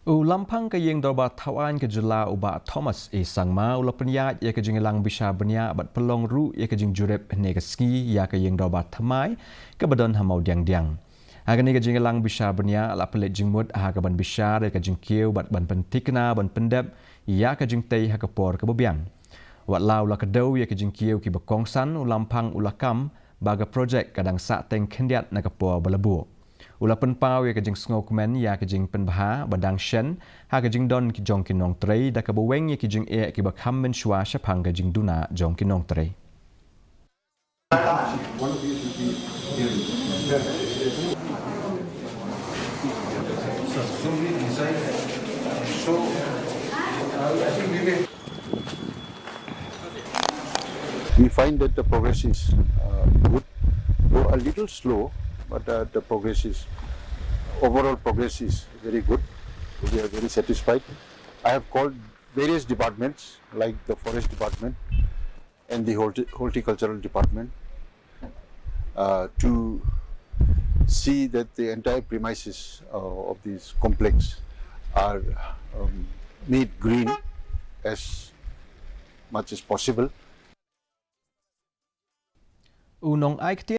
Lamphang ke Ïing Dorbar Tawan ke jela uba Thomas sang ma ula penyat ia ke Lang bisa benia bat pelong ru ia ke Jurip ne ke ski ia ke Ïing Dorbar Thymmai ke badon Mawdiangdiang. Agani ke Lang bisa benia la pelet jingmut ha ke ban bisa ke kieu bat ban pentikna ban pendep ia ke Jingtei ha ke por ke bebiang. Wat lau la ke dau ia ke kieu ki bekongsan Lamphang ulakam baga projek kadang sak teng kendiat na ke por balabu. Ula penpau ya kejing sngok men ya kejing penbaha badang shen ha kejing don ki jong kinong trei da ka baweng ya kejing e ki bakham men shwa shapang kejing duna jong kinong trei. We find that the progress is good, though a little slow, but the progress is, overall progress is very good. We are very satisfied. I have called various departments like the forest department and the horticultural department to see that the entire premises of this complex are made green as much as possible. Unong